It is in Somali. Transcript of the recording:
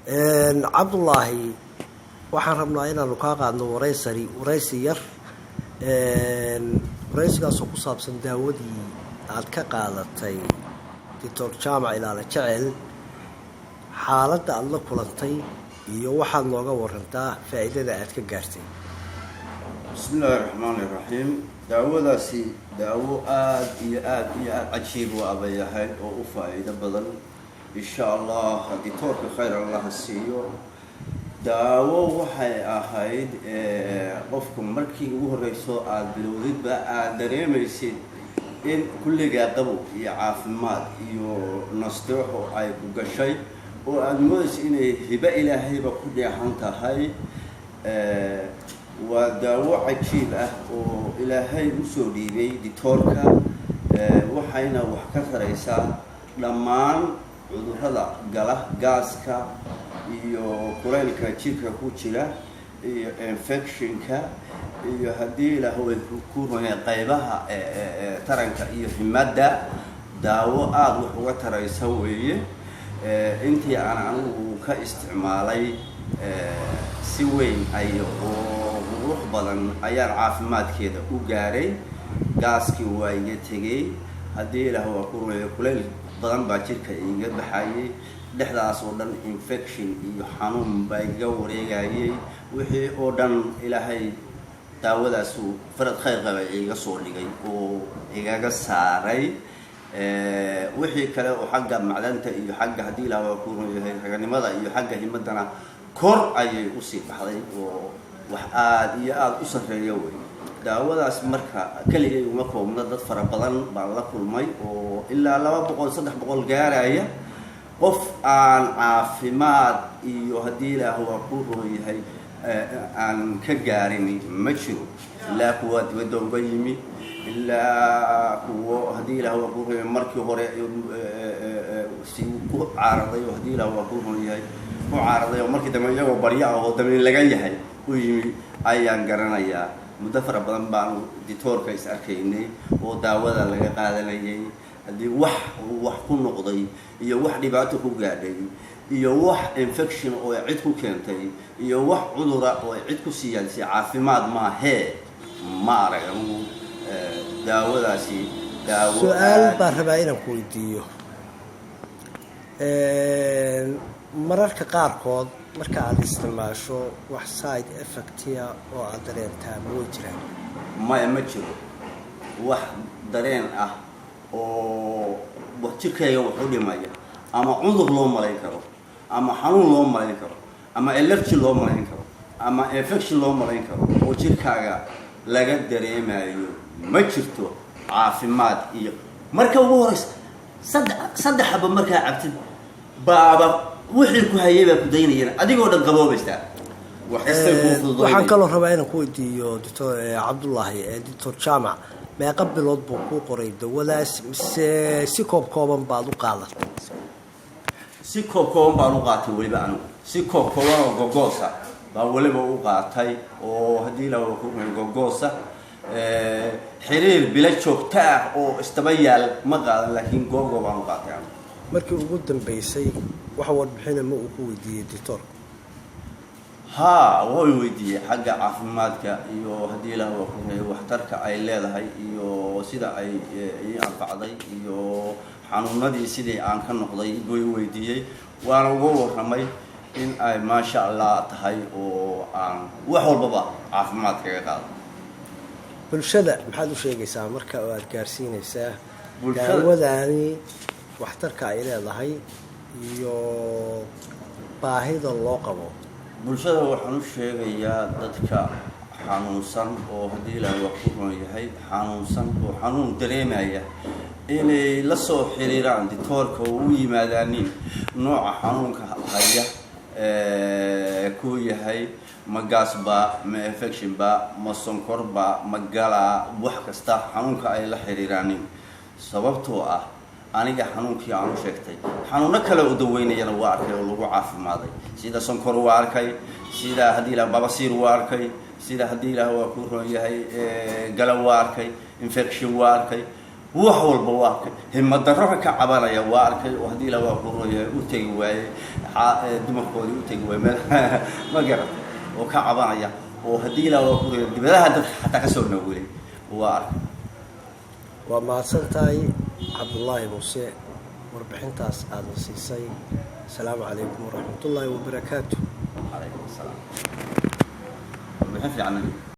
عبد الله waxaan rabnaa inaanu ka qaadno waraysi yar waraysigaas oo ku saabsan daawadii aad ka qaadatay Dr. Jaamac Ilaale Jecel xaaladda aad la kulantay iyo waxaad nooga warantaa faa'iidada aad ka gaartay. Bismillahir Rahmanir Rahim. daawadaasi daawo aad iyo cajiib u abayahay oo u faa'iido badan insha Allah doctorka khayr Allah siiyo. daawo waxay ahayd qofku markii ugu horeyso aad bilowdidba aad dareemaysid in kulliga qabo iyo caafimaad iyo nasteexo ay ku gashay oo aad moodaysid inay hiba ilaahayba ku dheehan tahay waa daawo cajiib ah oo ilaahay u soo dhiibay doctorka waxayna wax ka taraysaa dhammaan cudurrada gala gaaska iyo kuleylka jirka ku jira iyo infectionka iyo hadii la haway ku roonay qaybaha taranka iyo himada daawo aad wax uga taraysa weeye intii aan anigu ka isticmaalay si weyn ayo ruux badan ayaan caafimaadkeeda u gaaray gaaski waa iga tagay hadii la hawa ku roonay kuleyl badan baa jirka iga baxayay dhexdaas oo dhan infection iyo xanuun baa iga wareegayay wixii oo dhan ilaahay daawadaas uu farad khayr qaba iga soo dhigay oo igaga saaray wixii kale oo xagga macdanta iyo xagga hadii la waa ku yahay raganimada iyo xagga himadana kor ayay u sii baxday oo wax aad iyo aad u sareeyo way daawadaas marka kaliya uma koobna dad fara badan baan la kulmay oo ilaa 200-300 gaaraya qof aan caafimaad iyo hadii la waa ku yahay aan ka gaarin ma jiro ilaa kuwa dibadda uga yimi ilaa kuwa hadii la waa ku markii hore si ku caaraday hadii la waa ku yahay ku caaraday markii dambe iyagoo barya oo dambe laga yahay u yimi ayaan garanayaa muddo fara badan baan doctorka is arkaynay oo daawada laga qaadanayay hadii wax ku noqday iyo wax dhibaato ku gaadhay iyo wax infection oo cid ku keentay iyo wax cudura oo cid ku siiyay caafimaad ma aragnu daawadaasi daawo su'aal baan rabaa inaan ku weydiiyo mararka qaarkood marka aad isticmaasho wax side effect oo aad dareentaa ma jiraan ma jiro wax dareen ah oo jirkayga wuxuu dhimaya ama cudur loo malayn karo ama xanuun loo malayn karo ama allergy loo malayn karo ama infection loo malayn karo oo jirkaaga laga dareemayo ma jirto caafimaad iyo marka ugu horeysa saddex haba marka cabtid baaba wixii ku hayay ku daynayeen adigoo dhan qaboobaysta waxaan kaloo rabaa inaan ku weydiiyo Dr. Cabdullaahi Dr. Jaamac meeqa bilood buu ku qoray dawadaas mise si kooban baad u qaadatay si kooban baan u qaatay waliba anigu si kooban oo gogoosa baa waliba u qaatay oo hadii la waa ku gogoosa xiriir bila joogta ah oo istabayaal ma qaadan laakiin googo baan u qaatay markii ugu dambeysay waxa warbixina ma uu ku weydiiyay doctor waa weydiiyay xagga caafimaadka iyo hadii la waa ku waxtarka ay leedahay iyo sida ay anfacday iyo xanuunadii sidii aan ka noqday buu weydiiyay waana ugu waramay in ay ma sha Allah tahay oo aan wax walba caafimaad kaga qaado bulshada maxaad u sheegaysaa marka aad gaarsiinaysaa daawadani waxtarka ay leedahay iyo baahida loo qabo bulshada waxaan u sheegayaa dadka xanuunsan oo hadii la wax ku yahay xanuunsan oo xanuun dareemaya inay la soo xiriiraan doctorka oo u yimaadaan nooca xanuunka haya ku yahay ma gasba ma infection ba ma sonkor ba ma gala wax kasta xanuunka ay la xiriiraan sababtoo ah aniga xanuunkii aan u sheegtay xanuuno kale oo daweynayana waa arkay oo lagu caafimaaday sida sonkor waa arkay sida hadii la babasiir waa arkay sida hadii la waa ku roon yahay gala waa arkay infection waa arkay wax walba waa arkay himad darro ka cabanaya waa arkay oo haddii la waa qurooya u tegi waaye dumarkoodii u tegi waaye ma garan oo ka cabanaya oo haddii la waa qurooya dibadaha dadka xataa ka soo noogulay waa arkay waa mahadsantahay cabdullaahi muuse warbixintaas aad na siisay asalaamu calaykum waraxmatullaahi wabarakaatu calaykum asalaam warbixin fiican